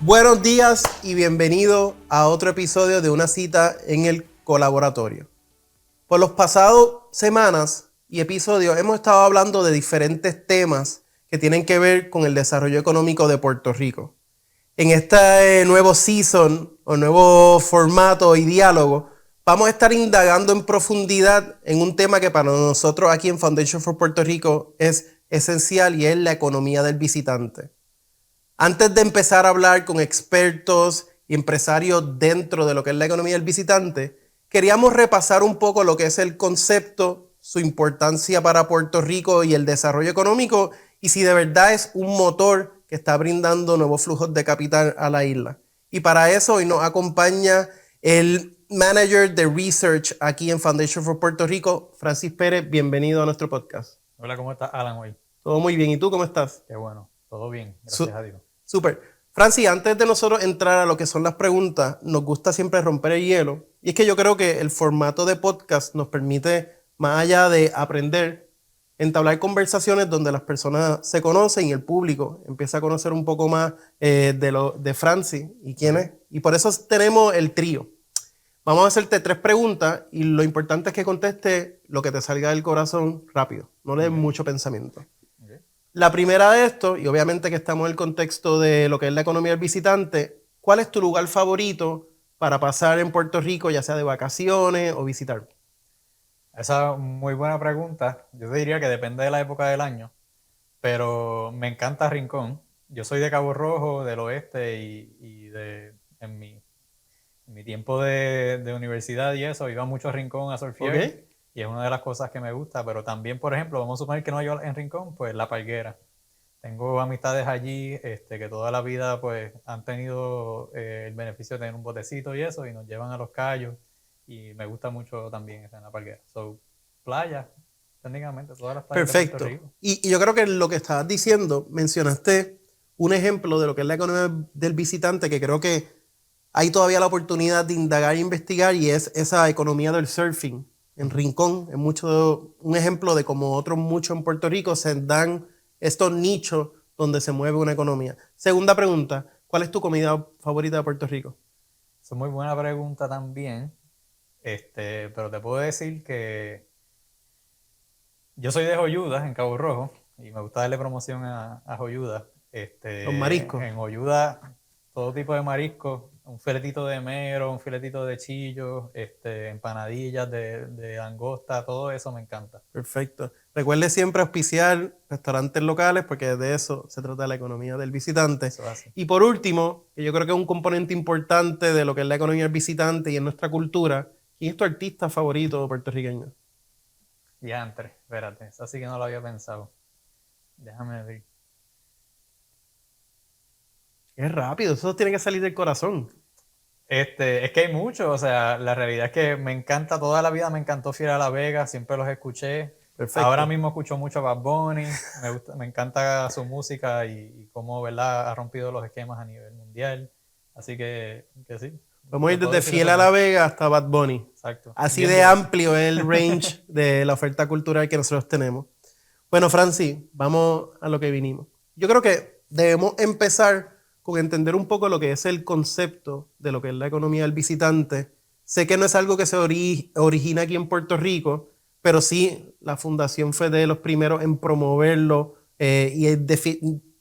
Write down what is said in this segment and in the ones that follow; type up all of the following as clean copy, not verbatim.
Buenos días y bienvenido a otro episodio de Una Cita en el Colaboratorio. Por los pasados semanas y episodios hemos estado hablando de diferentes temas que tienen que ver con el desarrollo económico de Puerto Rico. En este nuevo season o nuevo formato y diálogo, vamos a estar indagando en profundidad en un tema que para nosotros aquí en Foundation for Puerto Rico es esencial y es la economía del visitante. Antes de empezar a hablar con expertos y empresarios dentro de lo que es la economía del visitante, queríamos repasar un poco lo que es el concepto, su importancia para Puerto Rico y el desarrollo económico, y si de verdad es un motor que está brindando nuevos flujos de capital a la isla. Y para eso hoy nos acompaña el Manager de Research aquí en Foundation for Puerto Rico, Francis Pérez. Bienvenido a nuestro podcast. Hola, ¿cómo estás, Alan, hoy? Todo muy bien. ¿Y tú cómo estás? Qué bueno, todo bien, gracias a Dios. Súper. Francis, antes de nosotros entrar a lo que son las preguntas, nos gusta siempre romper el hielo. Y es que yo creo que el formato de podcast nos permite, más allá de aprender, entablar conversaciones donde las personas se conocen y el público empieza a conocer un poco más de Francis y quién es. Y por eso tenemos el trío. Vamos a hacerte 3 preguntas y lo importante es que contestes lo que te salga del corazón rápido. No le des mucho pensamiento. La primera de esto, y obviamente que estamos en el contexto de lo que es la economía del visitante, ¿cuál es tu lugar favorito para pasar en Puerto Rico, ya sea de vacaciones o visitar? Esa es muy buena pregunta. Yo te diría que depende de la época del año, pero me encanta Rincón. Yo soy de Cabo Rojo, del oeste, en mi tiempo de universidad y eso, iba mucho a Rincón a surfear, ¿Ok? y es una de las cosas que me gusta, pero también, por ejemplo, vamos a suponer que no hay en Rincón, pues La Palguera. Tengo amistades allí que toda la vida pues han tenido el beneficio de tener un botecito y eso, y nos llevan a los cayos, y me gusta mucho también estar en La Palguera. So, playa, técnicamente, todas las playas de Puerto Perfecto. Rico. Y yo creo que lo que estabas diciendo, mencionaste un ejemplo de lo que es la economía del visitante, que creo que hay todavía la oportunidad de indagar e investigar, y es esa economía del surfing en Rincón. Es mucho un ejemplo de como otros muchos en Puerto Rico se dan estos nichos donde se mueve una economía. Segunda pregunta, ¿cuál es tu comida favorita de Puerto Rico? Esa es muy buena pregunta también, pero te puedo decir que yo soy de Joyuda, en Cabo Rojo, y me gusta darle promoción a Joyuda. Los mariscos. En Joyuda, todo tipo de mariscos, un filetito de mero, un filetito de chillo, empanadillas de langosta, todo eso me encanta. Perfecto. Recuerde siempre auspiciar restaurantes locales porque de eso se trata la economía del visitante. Eso hace. Y por último, que yo creo que es un componente importante de lo que es la economía del visitante y en nuestra cultura, ¿quién es tu artista favorito puertorriqueño? Diantre, espérate, eso sí que no lo había pensado. Déjame ver. Es rápido, eso tiene que salir del corazón. Es que hay muchos, o sea, la realidad es que me encanta, toda la vida me encantó Fiera La Vega, siempre los escuché. Perfecto. Ahora mismo escucho mucho a Bad Bunny, me encanta su música y cómo, ¿verdad?, ha rompido los esquemas a nivel mundial. Así que sí. Vamos a ir Te puedo desde decir Fiel esos a La dos. Vega hasta Bad Bunny. Exacto. Así Bien de diverso. amplio es el range de la oferta cultural que nosotros tenemos. Bueno, Francis, vamos a lo que vinimos. Yo creo que debemos empezar con entender un poco lo que es el concepto de lo que es la economía del visitante. Sé que no es algo que se origina aquí en Puerto Rico, pero sí la fundación fue de los primeros en promoverlo y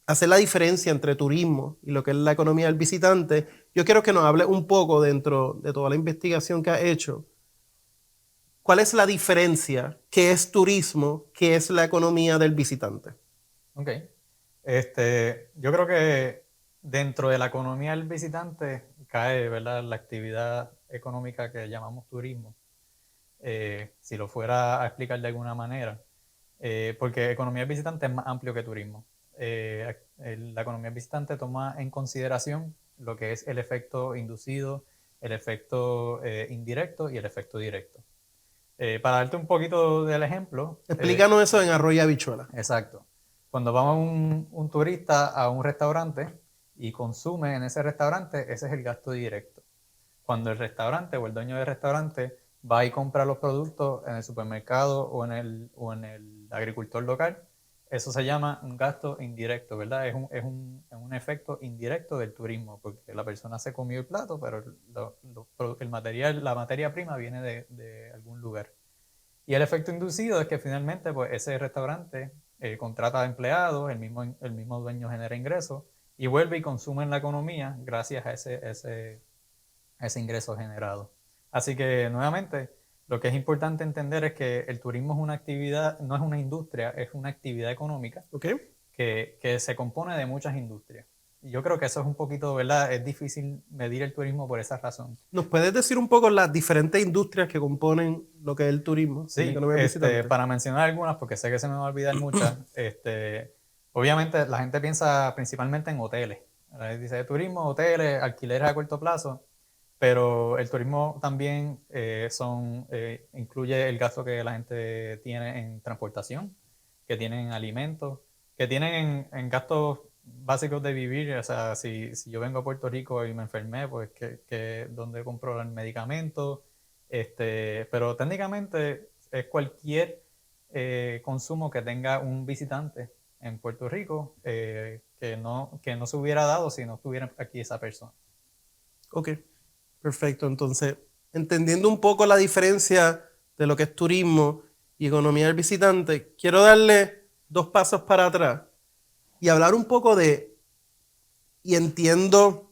hacer la diferencia entre turismo y lo que es la economía del visitante. Yo quiero que nos hable un poco dentro de toda la investigación que ha hecho. ¿Cuál es la diferencia? ¿Qué es turismo? ¿Qué es la economía del visitante? Ok. Yo creo que dentro de la economía del visitante cae, ¿verdad?, la actividad económica que llamamos turismo. Si lo fuera a explicar de alguna manera, porque economía del visitante es más amplio que turismo. La economía del visitante toma en consideración lo que es el efecto inducido, el efecto indirecto y el efecto directo. Para darte un poquito del ejemplo. Explícanos eso en arroz y habichuela. Exacto. Cuando va un turista a un restaurante y consume en ese restaurante, ese es el gasto directo. Cuando el restaurante o el dueño del restaurante va y compra los productos en el supermercado o en el agricultor local, eso se llama un gasto indirecto, ¿verdad? Es un efecto indirecto del turismo, porque la persona se comió el plato, pero el material, la materia prima viene de algún lugar. Y el efecto inducido es que finalmente pues, ese restaurante contrata empleados, el mismo dueño genera ingresos y vuelve y consume en la economía gracias a ese ingreso generado. Así que nuevamente, lo que es importante entender es que el turismo es una actividad, no es una industria, es una actividad económica ¿Ok? que se compone de muchas industrias. Y yo creo que eso es un poquito, ¿verdad? Es difícil medir el turismo por esa razón. ¿Nos puedes decir un poco las diferentes industrias que componen lo que es el turismo en la Sí, economía visitante? para mencionar algunas, porque sé que se me va a olvidar muchas, obviamente la gente piensa principalmente en hoteles. ¿Verdad? Dice turismo, hoteles, alquileres a corto plazo, pero el turismo también incluye el gasto que la gente tiene en transportación, que tienen en alimentos, que tienen en gastos básicos de vivir. O sea, si yo vengo a Puerto Rico y me enfermé, pues ¿dónde compro el medicamento? Pero técnicamente es cualquier consumo que tenga un visitante en Puerto Rico que no se hubiera dado si no estuviera aquí esa persona. Ok, perfecto. Entonces, entendiendo un poco la diferencia de lo que es turismo y economía del visitante, quiero darle 2 pasos para atrás y hablar un poco y entiendo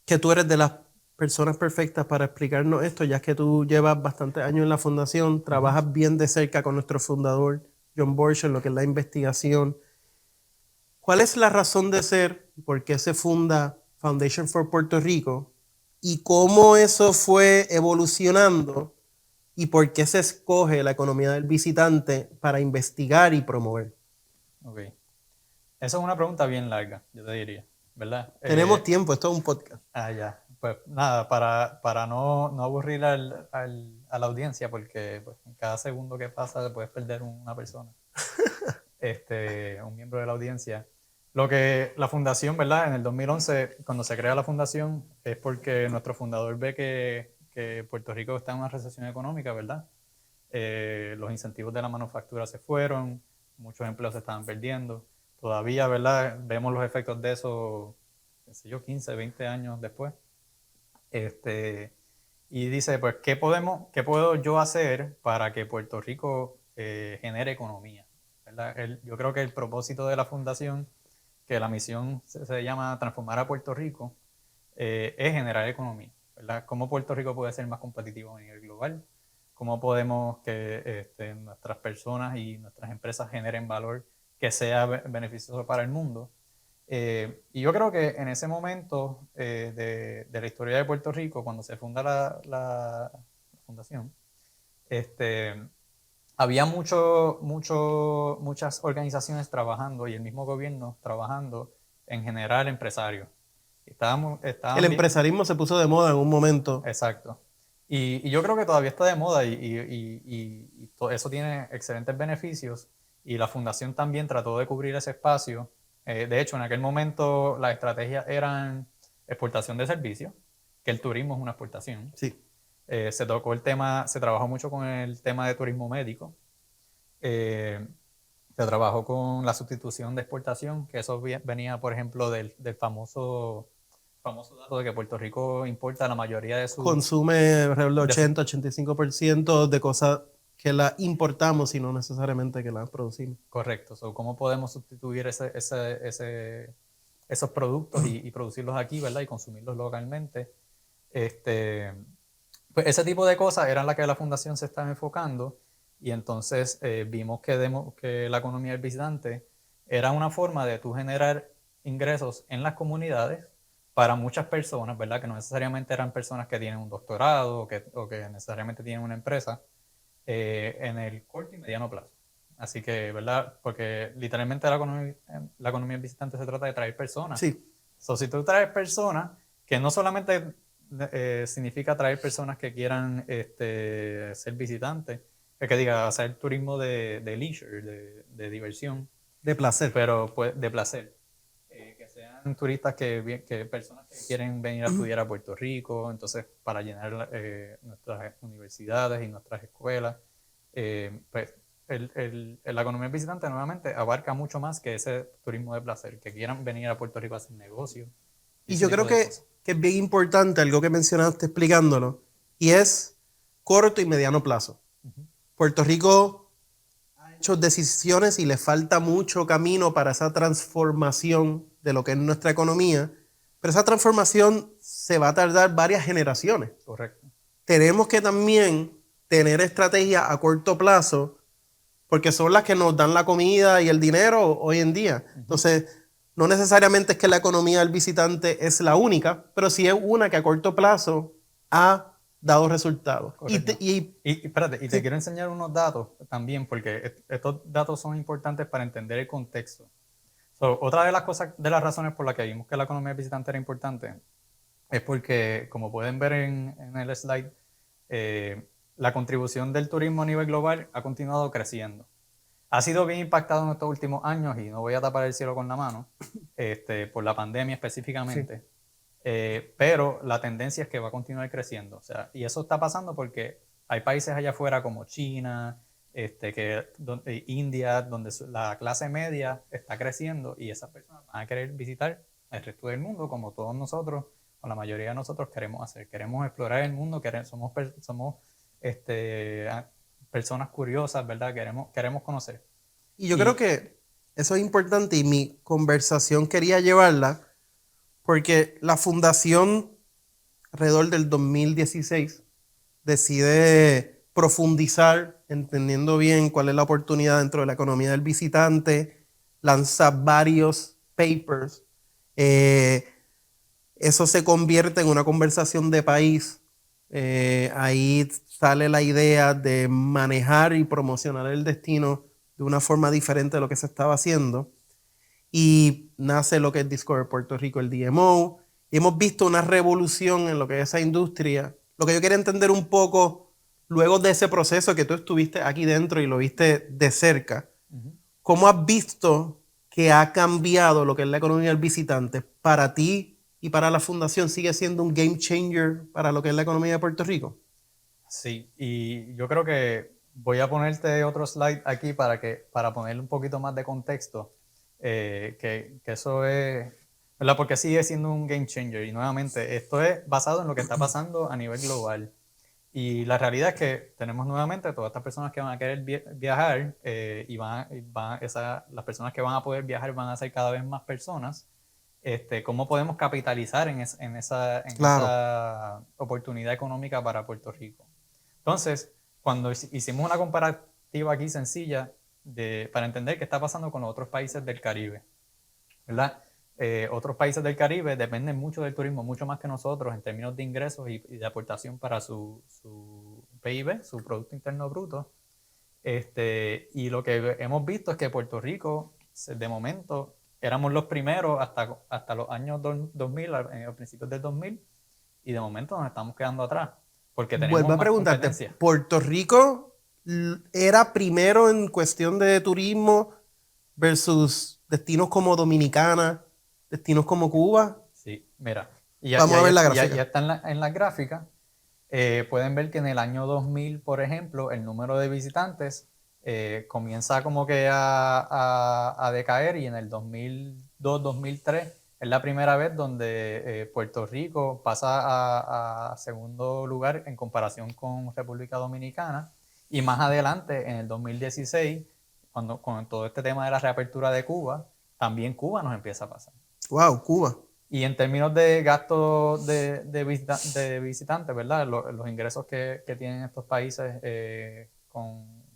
que tú eres de las personas perfectas para explicarnos esto, ya que tú llevas bastantes años en la fundación, trabajas bien de cerca con nuestro fundador, John Borch, en lo que es la investigación. ¿Cuál es la razón de ser? ¿Por qué se funda Foundation for Puerto Rico? ¿Y cómo eso fue evolucionando? ¿Y por qué se escoge la economía del visitante para investigar y promover? Ok. Esa es una pregunta bien larga, yo te diría, ¿verdad? Tenemos tiempo, esto es un podcast. Ya. Pues nada, para no aburrir a la audiencia, porque pues, en cada segundo que pasa puedes perder una persona, un miembro de la audiencia. Lo que la fundación, ¿verdad? En el 2011, cuando se crea la fundación, es porque nuestro fundador ve que Puerto Rico está en una recesión económica, ¿verdad? Los incentivos de la manufactura se fueron, muchos empleos se estaban perdiendo. Todavía, ¿verdad? Vemos los efectos de eso, qué sé yo, 15, 20 años después. Y dice, pues, ¿qué puedo yo hacer para que Puerto Rico genere economía? ¿Verdad? Yo creo que el propósito de la fundación, que la misión se llama Transformar a Puerto Rico, es generar economía. ¿Verdad? ¿Cómo Puerto Rico puede ser más competitivo a nivel global? ¿Cómo podemos que nuestras personas y nuestras empresas generen valor que sea beneficioso para el mundo? Y yo creo que en ese momento de la historia de Puerto Rico, cuando se funda la fundación, había muchas organizaciones trabajando y el mismo gobierno trabajando en generar empresarios. El Estaban bien, empresarismo se puso de moda en un momento. exacto. Y yo creo que todavía está de moda y todo eso tiene excelentes beneficios y la fundación también trató de cubrir ese espacio. De hecho, en aquel momento las estrategias eran exportación de servicios, que el turismo es una exportación. Sí. Se trabajó mucho con el tema de turismo médico. Eh, Se trabajó con la sustitución de exportación, que eso venía, por ejemplo, del famoso dato de que Puerto Rico importa la mayoría de su... Consume alrededor de de su 80-85% de cosas que las importamos y no necesariamente que las producimos. correcto. So, ¿cómo podemos sustituir esos productos y producirlos aquí, ¿verdad? Y consumirlos localmente. Este, pues ese tipo de cosas eran las que la fundación se estaba enfocando y entonces vimos que la economía del visitante era una forma de tú generar ingresos en las comunidades para muchas personas, ¿verdad? Que no necesariamente eran personas que tienen un doctorado o que necesariamente tienen una empresa en el corto y mediano plazo. Así que, ¿verdad? Porque literalmente la economía del visitante se trata de traer personas. Sí. So, si tú traes personas, que no solamente significa traer personas que quieran ser visitantes, que diga, hacer turismo de leisure, de diversión, De placer. pero pues, de placer. Que sean turistas que personas que quieren venir a estudiar a Puerto Rico, entonces para llenar nuestras universidades y nuestras escuelas, pues la economía visitante nuevamente abarca mucho más que ese turismo de placer, que quieran venir a Puerto Rico a hacer negocios. Y yo creo que es bien importante algo que mencionaste explicándolo, y es corto y mediano plazo. Puerto Rico ha hecho decisiones y le falta mucho camino para esa transformación de lo que es nuestra economía, pero esa transformación se va a tardar varias generaciones. Correcto. Tenemos que también tener estrategias a corto plazo, porque son las que nos dan la comida y el dinero hoy en día. Entonces, no necesariamente es que la economía del visitante es la única, pero sí es una que a corto plazo ha dado resultados. Espérate, sí. te quiero enseñar unos datos también, porque estos datos son importantes para entender el contexto. Otra de las cosas, de las razones por las que vimos que la economía visitante era importante, es porque, como pueden ver en el slide, la contribución del turismo a nivel global ha continuado creciendo. Ha sido bien impactado en estos últimos años, y no voy a tapar el cielo con la mano, por la pandemia específicamente. Sí. Pero la tendencia es que va a continuar creciendo. O sea, y eso está pasando porque hay países allá afuera como China, India, donde la clase media está creciendo, y esas personas van a querer visitar el resto del mundo, como todos nosotros, o la mayoría de nosotros queremos hacer. Queremos explorar el mundo, somos personas curiosas, ¿verdad? Queremos conocer. Y yo creo que eso es importante, y mi conversación quería llevarla porque la fundación alrededor del 2016 decide profundizar, entendiendo bien cuál es la oportunidad dentro de la economía del visitante, lanza varios papers. Eso se convierte en una conversación de país. Ahí sale la idea de manejar y promocionar el destino de una forma diferente de lo que se estaba haciendo. Y nace lo que es Discover Puerto Rico, el DMO. Y hemos visto una revolución en lo que es esa industria. Lo que yo quería entender un poco, luego de ese proceso que tú estuviste aquí dentro y lo viste de cerca, ¿cómo has visto que ha cambiado lo que es la economía del visitante para ti y para la fundación? ¿Sigue siendo un game changer para lo que es la economía de Puerto Rico? Sí, y yo creo que voy a ponerte otro slide aquí para ponerle un poquito más de contexto, que eso es, ¿verdad? Porque sigue siendo un game changer, y nuevamente esto es basado en lo que está pasando a nivel global. Y la realidad es que tenemos nuevamente todas estas personas que van a querer viajar, y las personas que van a poder viajar van a ser cada vez más personas. ¿Cómo podemos capitalizar en esa oportunidad económica para Puerto Rico? Entonces, cuando hicimos una comparativa aquí sencilla para entender qué está pasando con los otros países del Caribe, ¿verdad? Otros países del Caribe dependen mucho del turismo, mucho más que nosotros en términos de ingresos y de aportación para su PIB, su Producto Interno Bruto. Y lo que hemos visto es que Puerto Rico, de momento, éramos los primeros hasta los años 2000, a principios del 2000, y de momento nos estamos quedando atrás, porque tenemos Vuelvo a preguntarte, competencia. ¿Puerto Rico era primero en cuestión de turismo versus destinos como Dominicana, destinos como Cuba? Sí, mira. Vamos a ver la gráfica. Ya está en la gráfica. Pueden ver que en el año 2000, por ejemplo, el número de visitantes comienza como que a decaer, y en el 2002, 2003 es la primera vez donde Puerto Rico pasa a segundo lugar en comparación con República Dominicana, y más adelante, en el 2016, con todo este tema de la reapertura de Cuba, también Cuba nos empieza a pasar. Wow, Cuba. Y en términos de gastos de visitantes, ¿verdad? Los ingresos que tienen estos países con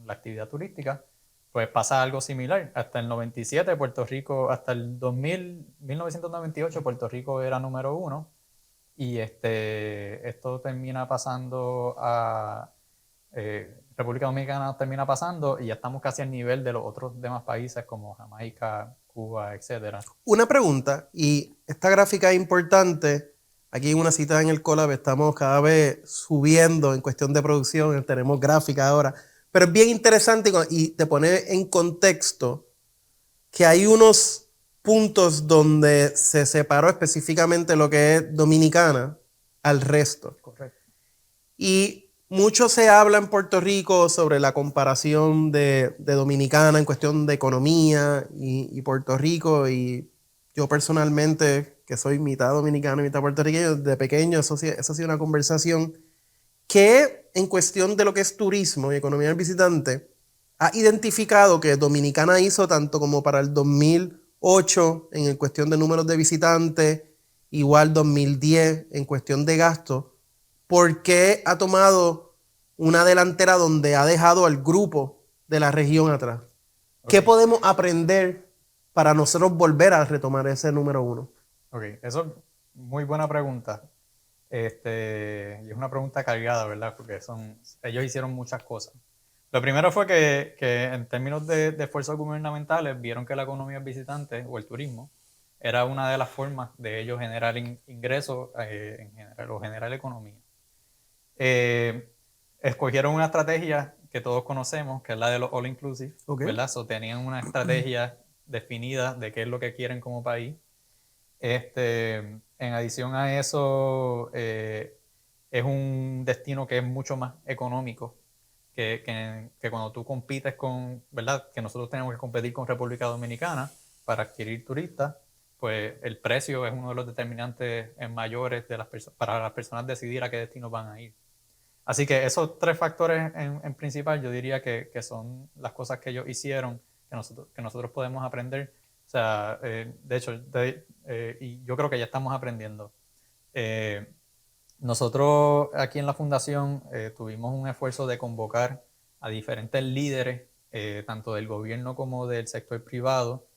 la actividad turística, pues pasa algo similar. Hasta el 97, Puerto Rico, hasta el 1998, Puerto Rico era número 1. Y esto termina pasando a República Dominicana, termina pasando, y ya estamos casi al nivel de los otros demás países como Jamaica, Cuba, etcétera. Una pregunta, y esta gráfica es importante. Aquí en Una Cita en el Colab estamos cada vez subiendo en cuestión de producción, tenemos gráfica ahora, pero es bien interesante y te pone en contexto que hay unos puntos donde se separó específicamente lo que es Dominicana al resto. Correcto. Y mucho se habla en Puerto Rico sobre la comparación de Dominicana en cuestión de economía y Puerto Rico. Y yo personalmente, que soy mitad dominicano y mitad puertorriqueño, de pequeño eso ha sido una conversación que en cuestión de lo que es turismo y economía del visitante, ha identificado que Dominicana hizo tanto como para el 2008 en cuestión de números de visitantes, igual 2010 en cuestión de gastos, porque ha tomado una delantera donde ha dejado al grupo de la región atrás. ¿Qué Ok, podemos aprender para nosotros volver a retomar ese número uno? ok, eso es muy buena pregunta. Y es una pregunta cargada, ¿verdad? Porque ellos hicieron muchas cosas. Lo primero fue que en términos de esfuerzos gubernamentales vieron que la economía visitante o el turismo era una de las formas de ellos generar ingresos en general, o generar economía. Escogieron una estrategia que todos conocemos, que es la de los all inclusive, ¿Ok? ¿verdad? Tenían una estrategia definida de qué es lo que quieren como país. En adición a eso, es un destino que es mucho más económico que cuando tú compites con, ¿verdad? Que nosotros tenemos que competir con República Dominicana para adquirir turistas, pues el precio es uno de los determinantes mayores para las personas decidir a qué destino van a ir. Así que esos tres factores en principal yo diría que son las cosas que ellos hicieron que nosotros podemos aprender. O sea, de hecho, y yo creo que ya estamos aprendiendo. Eh, Nosotros aquí en la fundación tuvimos un esfuerzo de convocar a diferentes líderes, tanto del gobierno como del sector privado,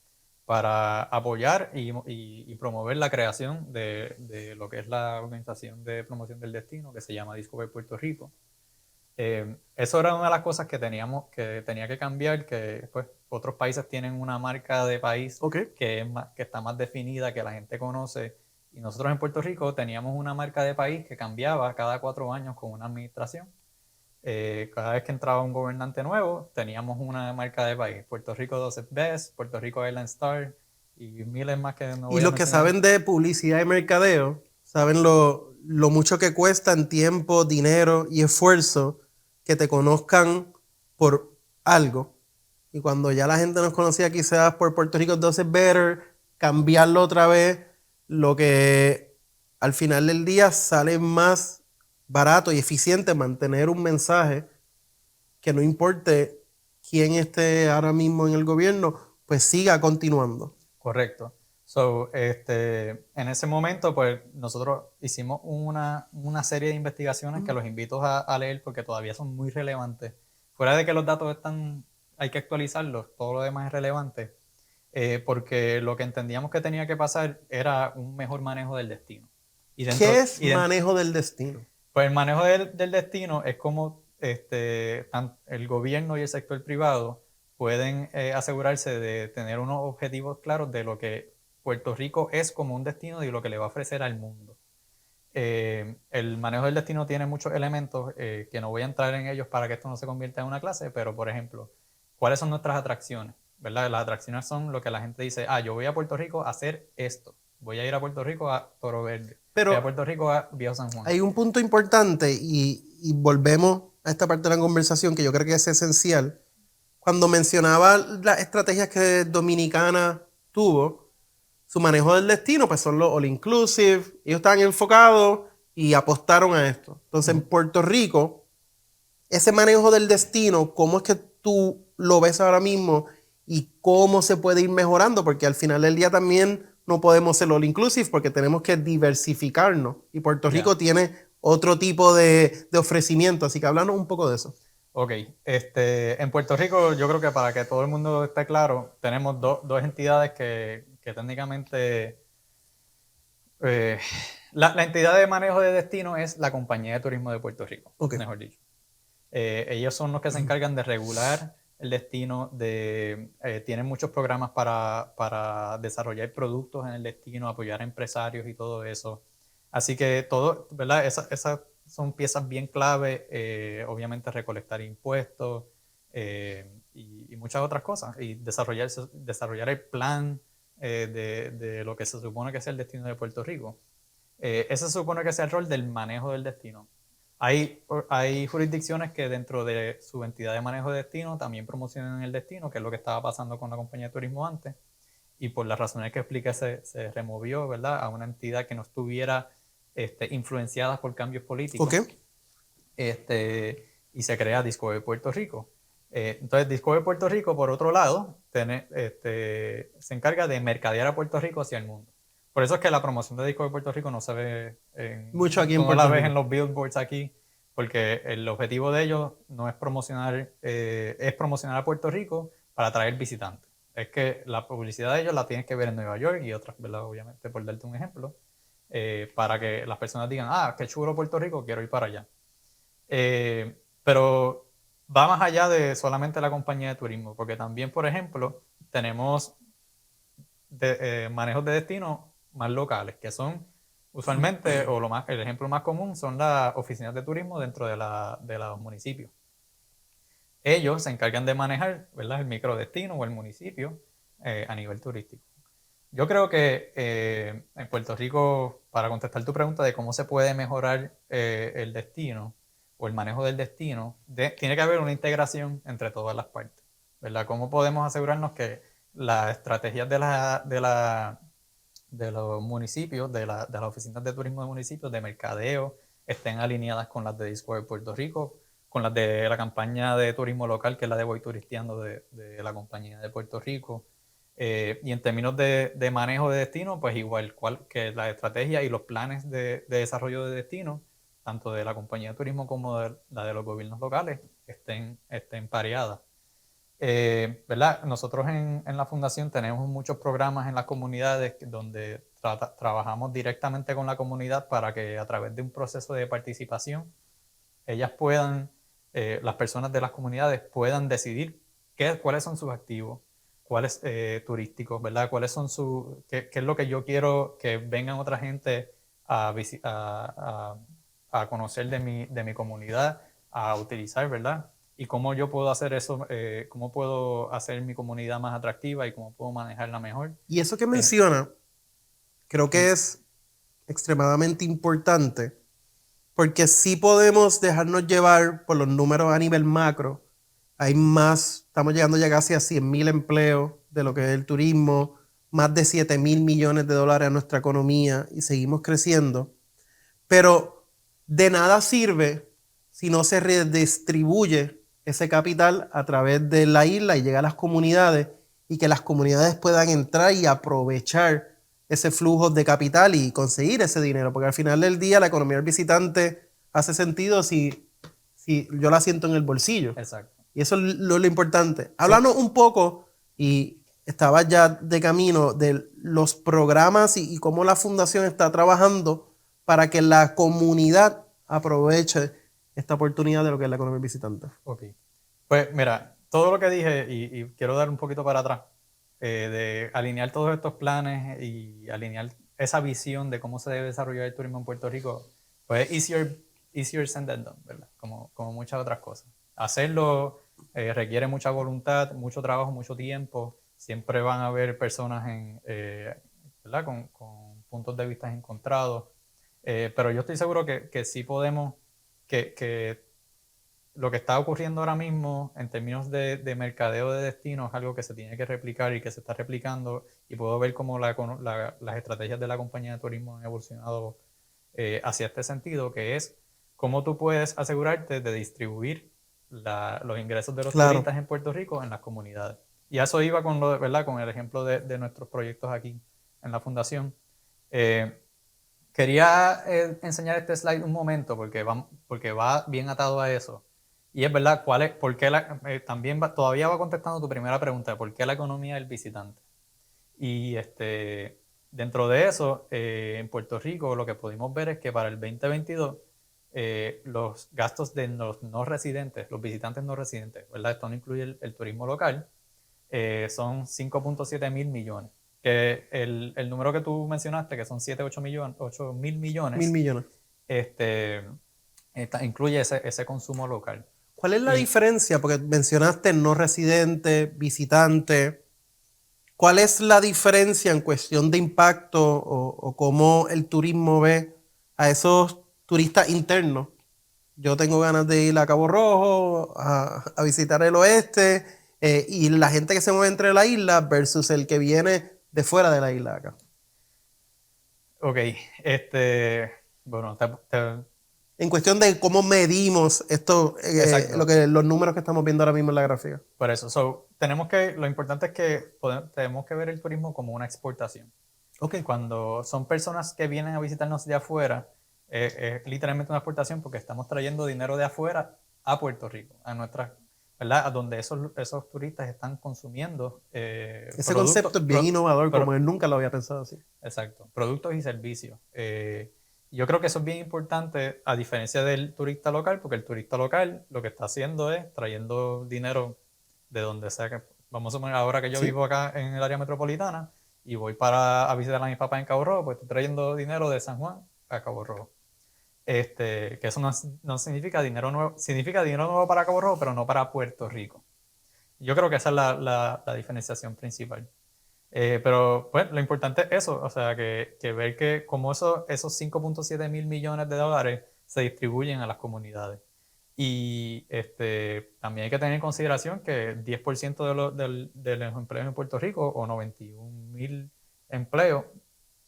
para apoyar y promover la creación de lo que es la Organización de Promoción del Destino, que se llama Discover Puerto Rico. Eso era una de las cosas que tenía que cambiar, que pues otros países tienen una marca de país ¿Ok? que está más definida, que la gente conoce, y nosotros en Puerto Rico teníamos una marca de país que cambiaba cada 4 años con una administración. Cada vez que entraba un gobernante nuevo, teníamos una marca de país. Puerto Rico 12 Best, Puerto Rico Island Star y miles más que no Y voy a los que mencionar. saben de publicidad y mercadeo, saben lo mucho que cuesta en tiempo, dinero y esfuerzo que te conozcan por algo. Y cuando ya la gente nos conocía quizás por Puerto Rico Does It Better, cambiarlo otra vez, lo que al final del día sale más barato y eficiente mantener un mensaje que no importe quién esté ahora mismo en el gobierno, pues siga continuando. Correcto. En ese momento, pues nosotros hicimos una serie de investigaciones que los invito a leer porque todavía son muy relevantes. Fuera de que los datos hay que actualizarlos, todo lo demás es relevante, porque lo que entendíamos que tenía que pasar era un mejor manejo del destino. Y ¿Qué dentro, es y den- manejo del destino? pues el manejo del destino es como el gobierno y el sector privado pueden asegurarse de tener unos objetivos claros de lo que Puerto Rico es como un destino y lo que le va a ofrecer al mundo. El manejo del destino tiene muchos elementos que no voy a entrar en ellos para que esto no se convierta en una clase, pero por ejemplo, ¿cuáles son nuestras atracciones? ¿Verdad? Las atracciones son lo que la gente dice, yo voy a Puerto Rico a hacer esto, voy a ir a Puerto Rico a Toro Verde, voy a Pero Puerto Rico a Viejo San Juan. hay un punto importante y volvemos a esta parte de la conversación que yo creo que es esencial. Cuando mencionaba las estrategias que Dominicana tuvo, su manejo del destino, pues son los all inclusive, ellos estaban enfocados y apostaron a esto. Entonces, en Ujú. Puerto Rico, ese manejo del destino, ¿cómo es que tú lo ves ahora mismo y cómo se puede ir mejorando? Porque al final del día también no podemos ser all inclusive porque tenemos que diversificarnos y Puerto Ya. Rico tiene otro tipo de ofrecimiento, así que háblanos un poco de eso. Ok, en Puerto Rico yo creo que para que todo el mundo esté claro, tenemos dos entidades que técnicamente, eh, la entidad de manejo de destino es la Compañía de Turismo de Puerto Rico, Ok. mejor dicho. Ellos son los que se encargan de regular el destino, tienen muchos programas para desarrollar productos en el destino, apoyar a empresarios y todo eso. Así que todo, ¿verdad? Esas son piezas bien clave, obviamente recolectar impuestos y muchas otras cosas, y desarrollar el plan de lo que se supone que es el destino de Puerto Rico. Ese se supone que es el rol del manejo del destino. Hay jurisdicciones que dentro de su entidad de manejo de destino también promocionan el destino, que es lo que estaba pasando con la compañía de turismo antes, y por las razones que expliqué se removió, ¿verdad?, a una entidad que no estuviera influenciada por cambios políticos. Ok. Y se crea Discover Puerto Rico. Entonces, Discover Puerto Rico, por otro lado, se encarga de mercadear a Puerto Rico hacia el mundo. Por eso es que la promoción de Discover Puerto Rico no se ve Mucho aquí en tú no Puerto la ves Rico. en los billboards aquí, porque el objetivo de ellos no es promocionar, es promocionar a Puerto Rico para atraer visitantes. Es que la publicidad de ellos la tienes que ver en Nueva York y otras, ¿verdad? Obviamente, por darte un ejemplo, para que las personas digan, ah, qué chulo Puerto Rico, quiero ir para allá. Pero va más allá de solamente la compañía de turismo, porque también, por ejemplo, tenemos manejos de destino más locales, que son usualmente, el ejemplo más común son las oficinas de turismo dentro de los municipios. Ellos se encargan de manejar, ¿verdad?, el microdestino o el municipio a nivel turístico. Yo creo que en Puerto Rico, para contestar tu pregunta de cómo se puede mejorar el destino o el manejo del destino, tiene que haber una integración entre todas las partes, ¿verdad? ¿Cómo podemos asegurarnos que las estrategias de los municipios, de las oficinas de turismo de municipios, de mercadeo, estén alineadas con las de Discover Puerto Rico, con las de la campaña de turismo local, que es la de Voy Turisteando de la compañía de Puerto Rico? Y en términos de manejo de destino, pues igual que la estrategia y los planes de desarrollo de destino, tanto de la compañía de turismo como de la de los gobiernos locales, estén pareadas. ¿Verdad? Nosotros en la fundación tenemos muchos programas en las comunidades donde trabajamos directamente con la comunidad para que a través de un proceso de participación ellas puedan, las personas de las comunidades puedan decidir cuáles son sus activos, cuáles turísticos, ¿verdad? Qué es lo que yo quiero que vengan otra gente a conocer de mi comunidad, a utilizar, ¿verdad? Y cómo yo puedo hacer eso, cómo puedo hacer mi comunidad más atractiva y cómo puedo manejarla mejor. Y eso que menciona, creo que es extremadamente importante, porque sí podemos dejarnos llevar por los números a nivel macro. Hay más, estamos llegando ya casi a 100,000 empleos de lo que es el turismo, más de 7,000 millones de dólares a nuestra economía y seguimos creciendo. Pero de nada sirve si no se redistribuye ese capital a través de la isla y llega a las comunidades y que las comunidades puedan entrar y aprovechar ese flujo de capital y conseguir ese dinero, porque al final del día la economía del visitante hace sentido si yo la siento en el bolsillo. Exacto. Y eso es lo importante. Hablando un poco, y estaba ya de camino, de los programas y cómo la fundación está trabajando para que la comunidad aproveche esta oportunidad de lo que es la economía del visitante. Ok. Pues mira, todo lo que dije, y quiero dar un poquito para atrás, de alinear todos estos planes y alinear esa visión de cómo se debe desarrollar el turismo en Puerto Rico, pues easier said than done, ¿verdad? Como muchas otras cosas. Hacerlo requiere mucha voluntad, mucho trabajo, mucho tiempo. Siempre van a haber personas ¿verdad? Con puntos de vista encontrados. Pero yo estoy seguro que sí podemos, que lo que está ocurriendo ahora mismo en términos de mercadeo de destino es algo que se tiene que replicar y que se está replicando, y puedo ver cómo las estrategias de la compañía de turismo han evolucionado hacia este sentido, que es cómo tú puedes asegurarte de distribuir los ingresos de los turistas en Puerto Rico en las comunidades. Y a eso iba ¿verdad? Con el ejemplo de nuestros proyectos aquí en la fundación. Quería enseñar este slide un momento porque va bien atado a eso. Y es verdad, por qué también todavía va contestando tu primera pregunta, ¿por qué la economía del visitante? Y dentro de eso, en Puerto Rico lo que pudimos ver es que para el 2022 los gastos de los no residentes, los visitantes no residentes, ¿verdad? Esto no incluye el turismo local, son 5.7 mil millones. Que el número que tú mencionaste, que son 8 mil millones, 1,000 millones. Incluye ese consumo local. ¿Cuál es la diferencia? Porque mencionaste no residente, visitante. ¿Cuál es la diferencia en cuestión de impacto o cómo el turismo ve a esos turistas internos yo tengo ganas de ir a Cabo Rojo, a visitar el oeste, y la gente que se mueve entre la isla versus el que viene de fuera de la isla acá. Ok, bueno, En cuestión de cómo medimos esto, exacto, los números que estamos viendo ahora mismo en la gráfica. por eso. Lo importante es que tenemos que ver el turismo como una exportación. Ok. Cuando son personas que vienen a visitarnos de afuera, es literalmente una exportación porque estamos trayendo dinero de afuera a Puerto Rico, ¿verdad? A donde esos turistas están consumiendo Ese concepto es bien innovador, como él nunca lo había pensado así. Exacto, productos y servicios. Yo creo que eso es bien importante a diferencia del turista local, porque el turista local lo que está haciendo es trayendo dinero de donde sea que, vamos a suponer ahora que yo vivo acá en el área metropolitana y voy a visitar a mis papás en Cabo Rojo, pues estoy trayendo dinero de San Juan a Cabo Rojo. Que eso no significa dinero nuevo, significa dinero nuevo para Cabo Rojo, pero no para Puerto Rico. Yo creo que esa es la diferenciación principal. Pero pues lo importante es eso, o sea, que ver que como esos 5.7 mil millones de dólares se distribuyen a las comunidades. Y también hay que tener en consideración que 10% de los empleos en Puerto Rico o 91.000 empleos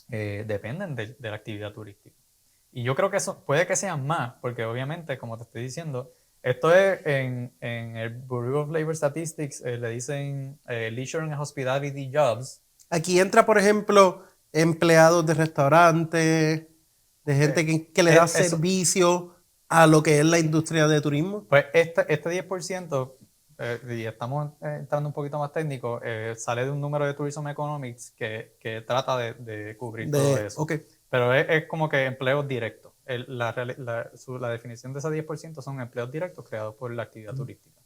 dependen de la actividad turística. Y yo creo que eso puede que sean más, porque obviamente, como te estoy diciendo, esto es en el Bureau of Labor Statistics, le dicen Leisure and Hospitality Jobs. Aquí entra, por ejemplo, empleados de restaurantes, de gente que le da servicio a lo que es la industria de turismo. Pues este 10%, y estamos entrando un poquito más técnico, sale de un número de Tourism Economics que trata de cubrir todo eso. Okay. Pero es como que empleos directos. La definición de ese 10% son empleos directos creados por la actividad turística.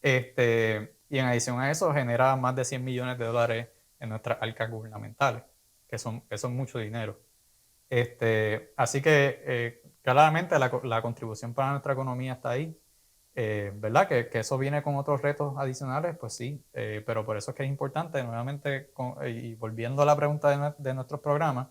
Y en adición a eso genera más de 100 millones de dólares en nuestras arcas gubernamentales, que son mucho dinero. Así que claramente la contribución para nuestra economía está ahí. ¿Verdad? Que eso viene con otros retos adicionales, pues sí, pero por eso es que es importante, nuevamente, y volviendo a la pregunta de nuestros programas,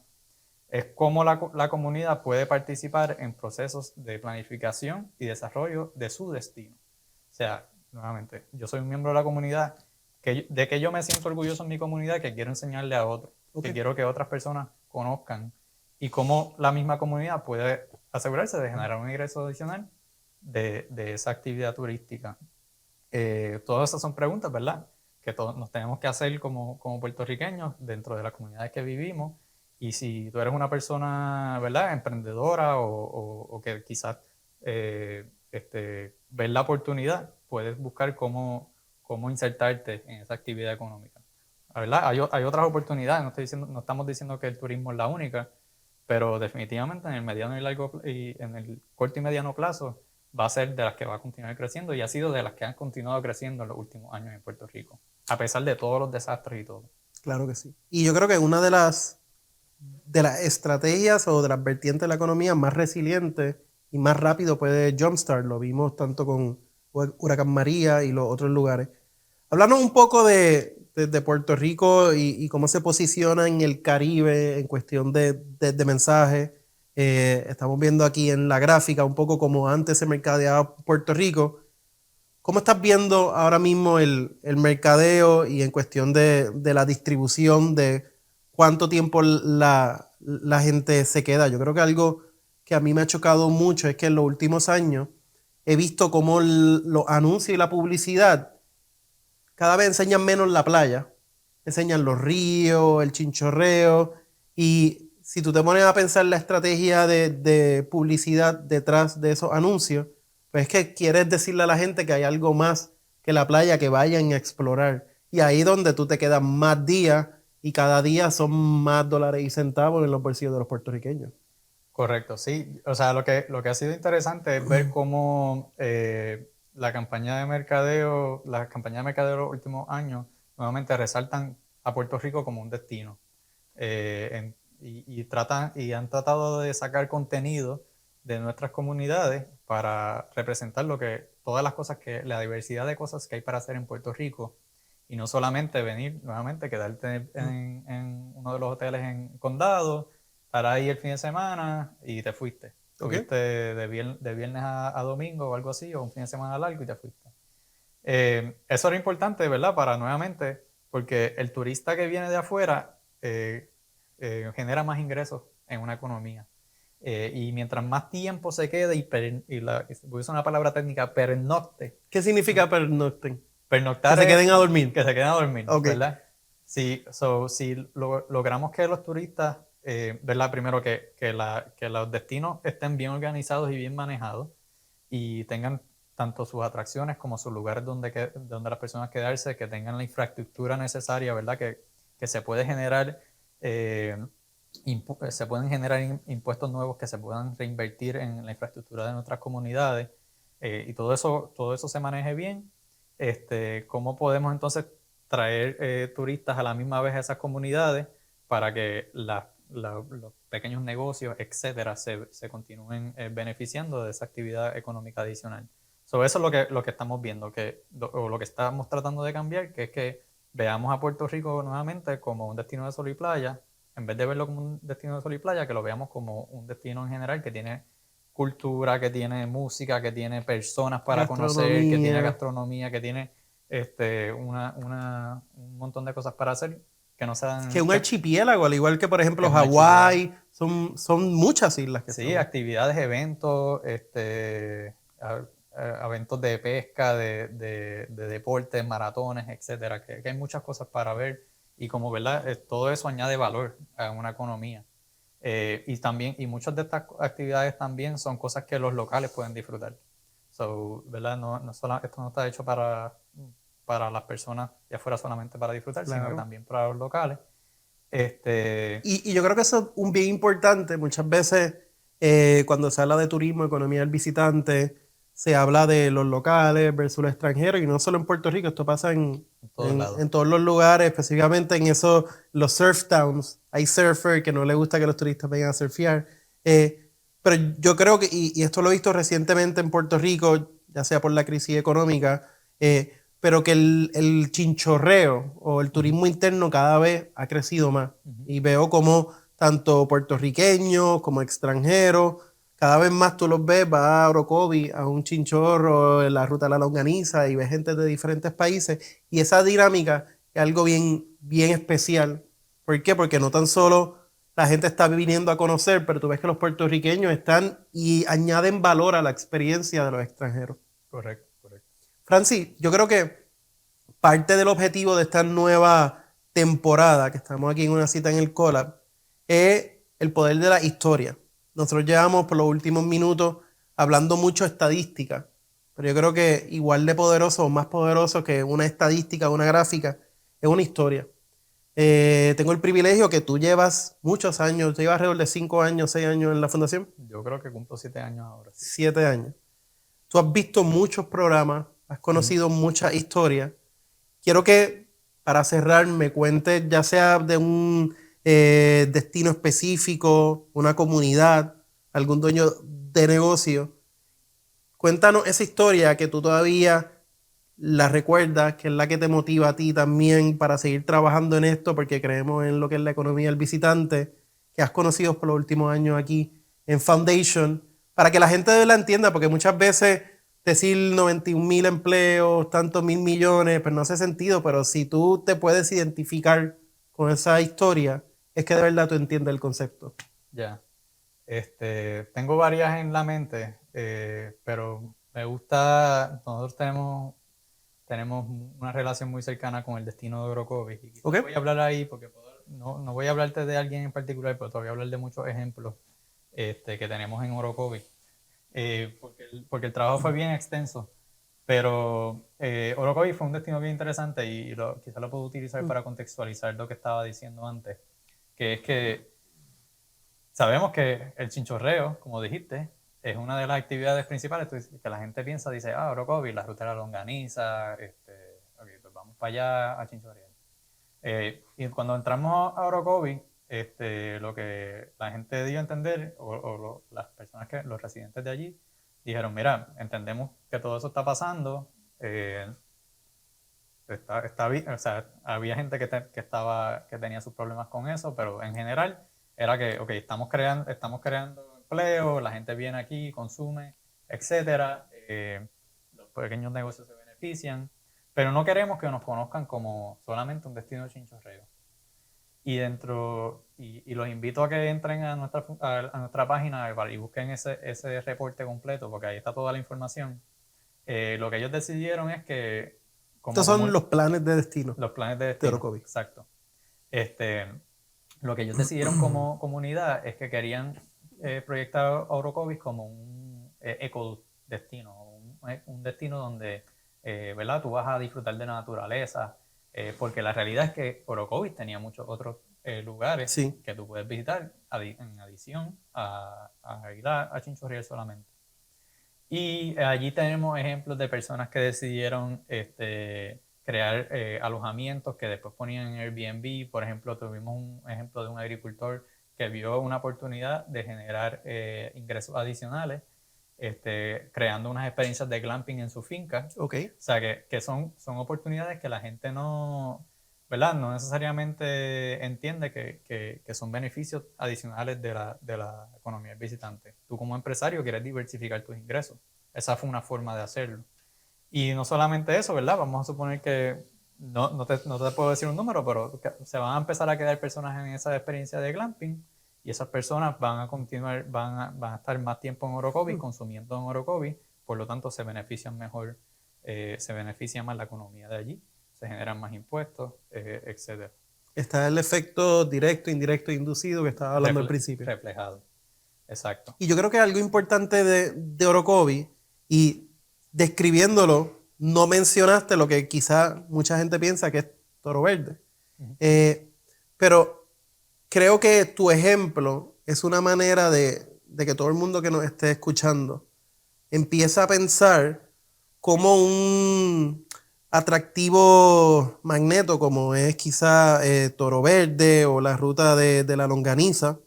es cómo la comunidad puede participar en procesos de planificación y desarrollo de su destino. O sea, nuevamente, yo soy un miembro de la comunidad, de que yo me siento orgulloso en mi comunidad, que quiero enseñarle a otros, que quiero que otras personas conozcan, y cómo la misma comunidad puede asegurarse de generar un ingreso adicional de esa actividad turística. Todas esas son preguntas, ¿verdad? Que todos nos tenemos que hacer como puertorriqueños dentro de las comunidades que vivimos. Y si tú eres una persona, ¿verdad?, emprendedora o que quizás ves la oportunidad, puedes buscar cómo insertarte en esa actividad económica. ¿Verdad? Hay otras oportunidades, no estamos diciendo que el turismo es la única, pero definitivamente en el mediano y en el corto y mediano plazo va a ser de las que va a continuar creciendo y ha sido de las que han continuado creciendo en los últimos años en Puerto Rico, a pesar de todos los desastres y todo. Claro que sí. Y yo creo que una de las estrategias o de las vertientes de la economía más resilientes y más rápido puede jumpstart. Lo vimos tanto con Huracán María y los otros lugares. Hablando un poco de Puerto Rico y cómo se posiciona en el Caribe en cuestión de mensajes. Estamos viendo aquí en la gráfica un poco cómo antes se mercadeaba Puerto Rico. ¿Cómo estás viendo ahora mismo el mercadeo y en cuestión de la distribución de cuánto tiempo la gente se queda? Yo creo que algo que a mí me ha chocado mucho es que en los últimos años he visto cómo los anuncios y la publicidad cada vez enseñan menos la playa, enseñan los ríos, el chinchorreo, y si tú te pones a pensar la estrategia de publicidad detrás de esos anuncios, pues es que quieres decirle a la gente que hay algo más que la playa, que vayan a explorar. Y ahí donde tú te quedas más días y cada día son más dólares y centavos en los bolsillos de los puertorriqueños. Correcto, sí. O sea, lo que ha sido interesante es ver cómo las campañas de mercadeo de los últimos años nuevamente resaltan a Puerto Rico como un destino. Y han tratado de sacar contenido de nuestras comunidades para representar todas las cosas la diversidad de cosas que hay para hacer en Puerto Rico. Y no solamente venir nuevamente, quedarte en uno de los hoteles en Condado, estar ahí el fin de semana y te fuiste. Tuviste de viernes a domingo o algo así, o un fin de semana largo y te fuiste. Eso era importante, ¿verdad? Para nuevamente, porque el turista que viene de afuera genera más ingresos en una economía. Y mientras más tiempo se quede voy a usar una palabra técnica, pernocte. ¿Qué significa pernocten? Pernoctar que se queden a dormir. Que se queden a dormir, Okay. ¿verdad? Si logramos que los turistas, ¿verdad? Primero que los destinos estén bien organizados y bien manejados y tengan tanto sus atracciones como sus lugares donde las personas quedarse, que tengan la infraestructura necesaria, ¿verdad? Que se puede generar, se pueden generar impuestos nuevos que se puedan reinvertir en la infraestructura de nuestras comunidades, y todo eso se maneje bien. ¿Cómo podemos entonces traer turistas a la misma vez a esas comunidades para que los pequeños negocios, etcétera, se continúen beneficiando de esa actividad económica adicional? Eso es lo que estamos viendo, o lo que estamos tratando de cambiar, que es que veamos a Puerto Rico nuevamente como un destino de sol y playa, en vez de verlo como un destino de sol y playa, que lo veamos como un destino en general que tiene cultura, que tiene música, que tiene personas para conocer, que tiene gastronomía, que tiene un montón de cosas para hacer que no sean... Que un archipiélago, al igual que por ejemplo Hawái, son muchas islas que sí, actividades, eventos, eventos de pesca, de deportes, maratones, etcétera, que hay muchas cosas para ver y como verdad todo eso añade valor a una economía. Y muchas de estas actividades también son cosas que los locales pueden disfrutar. So, ¿verdad? Esto no está hecho para las personas de afuera solamente para disfrutar, claro, sino también para los locales. Y yo creo que eso es un bien importante. Muchas veces cuando se habla de turismo, economía del visitante, se habla de los locales versus los extranjeros, y no solo en Puerto Rico, esto pasa en todos los lugares, específicamente en los surf towns. Hay surfers que no les gusta que los turistas vengan a surfear. Pero yo creo que, y esto lo he visto recientemente en Puerto Rico, ya sea por la crisis económica, pero que el chinchorreo o el turismo interno cada vez ha crecido más. Y veo como tanto puertorriqueños como extranjeros, cada vez más tú los ves, vas a Orocovi, a un chinchorro, en la ruta de la longaniza, y ves gente de diferentes países. Y esa dinámica es algo bien, bien especial. ¿Por qué? Porque no tan solo la gente está viniendo a conocer, pero tú ves que los puertorriqueños están y añaden valor a la experiencia de los extranjeros. Correcto. Francis, yo creo que parte del objetivo de esta nueva temporada, que estamos aquí en una cita en el Collab, es el poder de la historia. Nosotros llevamos por los últimos minutos hablando mucho de estadística, pero yo creo que igual de poderoso o más poderoso que una estadística o una gráfica es una historia. Tengo el privilegio que tú llevas muchos años, te llevas alrededor de 5 años, 6 años en la fundación. Yo creo que cumplo 7 años ahora. Sí. 7 años. Tú has visto muchos programas, has conocido muchas historias. Quiero que, para cerrar, me cuentes ya sea de un destino específico, una comunidad, algún dueño de negocio. Cuéntanos esa historia que tú todavía la recuerdas, que es la que te motiva a ti también para seguir trabajando en esto, porque creemos en lo que es la economía del visitante, que has conocido por los últimos años aquí en Foundation, para que la gente de verdad entienda, porque muchas veces decir 91,000 empleos, tantos mil millones, pues no hace sentido, pero si tú te puedes identificar con esa historia, es que de verdad tú entiendes el concepto. Ya. Tengo varias en la mente, pero me gusta, nosotros tenemos una relación muy cercana con el destino de Orocovis. Y okay, voy a hablar ahí porque no voy a hablarte de alguien en particular, pero te voy a hablar de muchos ejemplos que tenemos en Orocovis. Porque el trabajo fue bien extenso, pero Orocovis fue un destino bien interesante y quizás lo puedo utilizar para contextualizar lo que estaba diciendo antes, que es que sabemos que el chinchorreo, como dijiste, es una de las actividades principales que la gente piensa, dice, Orocovis, la ruta de la longaniza, okay, pues vamos para allá a chinchorrear. Y cuando entramos a Orocovis, lo que la gente dio a entender, las personas los residentes de allí, dijeron, mira, entendemos que todo eso está pasando, o sea, había gente que tenía sus problemas con eso, pero en general era que, ok, estamos creando empleo, la gente viene aquí, consume, etcétera. Los pequeños negocios se benefician, pero no queremos que nos conozcan como solamente un destino de chinchorreo. Y los invito a que entren a nuestra página y busquen ese reporte completo, porque ahí está toda la información. Lo que ellos decidieron es que... Estos son los planes de destino. Los planes de destino, Orocovis. exacto. Lo que ellos decidieron como comunidad es que querían proyectar Orocovis como un ecodestino, un destino donde ¿verdad? Tú vas a disfrutar de la naturaleza, porque la realidad es que Orocovis tenía muchos otros lugares que tú puedes visitar en adición a ir a chinchorrear solamente. Y allí tenemos ejemplos de personas que decidieron crear alojamientos que después ponían en Airbnb. Por ejemplo, tuvimos un ejemplo de un agricultor que vio una oportunidad de generar ingresos adicionales creando unas experiencias de glamping en su finca. Okay. O sea, que son oportunidades que la gente no, ¿verdad? No necesariamente entiende que son beneficios adicionales de la economía del visitante. Tú como empresario quieres diversificar tus ingresos. Esa fue una forma de hacerlo. Y no solamente eso, ¿verdad? Vamos a suponer que, no te puedo decir un número, pero se van a empezar a quedar personas en esa experiencia de glamping y esas personas van a continuar, van a estar más tiempo en Orocovis, consumiendo en Orocovis, por lo tanto se benefician mejor, se beneficia más la economía de allí, se generan más impuestos, etc. Está el efecto directo, indirecto e inducido que estaba hablando al principio. Reflejado, exacto. Y yo creo que algo importante de Orocovis, y describiéndolo, no mencionaste lo que quizá mucha gente piensa que es Toro Verde. Pero creo que tu ejemplo es una manera de que todo el mundo que nos esté escuchando empieza a pensar como un atractivo magneto, como es quizá Toro Verde o la ruta de la longaniza,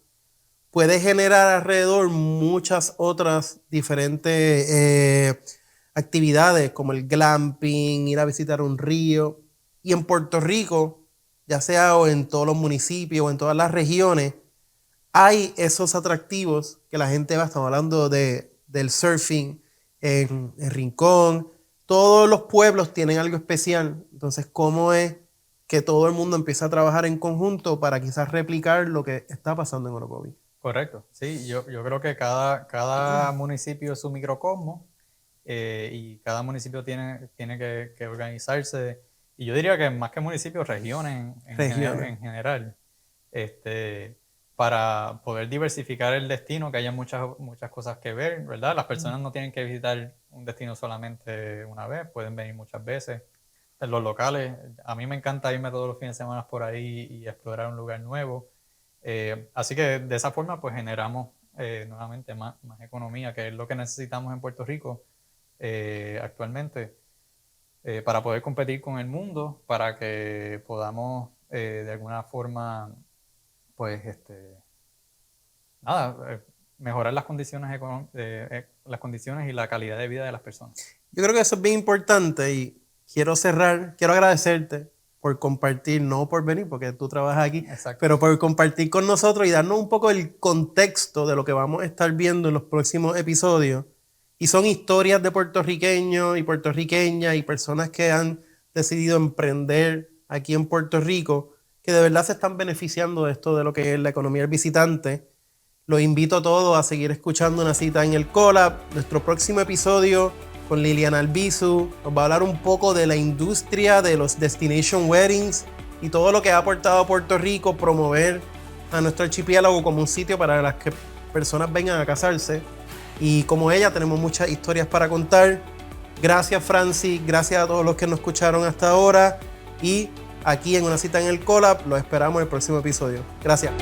puede generar alrededor muchas otras diferentes actividades como el glamping, ir a visitar un río. Y en Puerto Rico, ya sea o en todos los municipios o en todas las regiones, hay esos atractivos que la gente va. Estamos hablando del surfing en Rincón. Todos los pueblos tienen algo especial. Entonces, ¿cómo es que todo el mundo empieza a trabajar en conjunto para quizás replicar lo que está pasando en Orocovis? Correcto, sí, yo creo que cada municipio es su microcosmo y cada municipio tiene que organizarse, y yo diría que más que municipios, regiones en general, para poder diversificar el destino, que haya muchas cosas que ver, ¿verdad? Las personas no tienen que visitar un destino solamente una vez, pueden venir muchas veces. En los locales, a mí me encanta irme todos los fines de semana por ahí y explorar un lugar nuevo. Así que de esa forma pues generamos nuevamente más economía, que es lo que necesitamos en Puerto Rico actualmente para poder competir con el mundo, para que podamos de alguna forma pues mejorar las condiciones y la calidad de vida de las personas. Yo creo que eso es bien importante y quiero agradecerte por compartir, no por venir, porque tú trabajas aquí, exacto, pero por compartir con nosotros y darnos un poco el contexto de lo que vamos a estar viendo en los próximos episodios. Y son historias de puertorriqueños y puertorriqueñas y personas que han decidido emprender aquí en Puerto Rico, que de verdad se están beneficiando de esto, de lo que es la economía del visitante. Los invito a todos a seguir escuchando Una Cita en el Collab. Nuestro próximo episodio con Liliana Albizu nos va a hablar un poco de la industria de los destination weddings y todo lo que ha aportado a Puerto Rico promover a nuestro archipiélago como un sitio para las que personas vengan a casarse. Y como ella tenemos muchas historias para contar. Gracias, Francis, gracias a todos los que nos escucharon hasta ahora, y aquí en Una Cita en el Collab los esperamos en el próximo episodio. Gracias.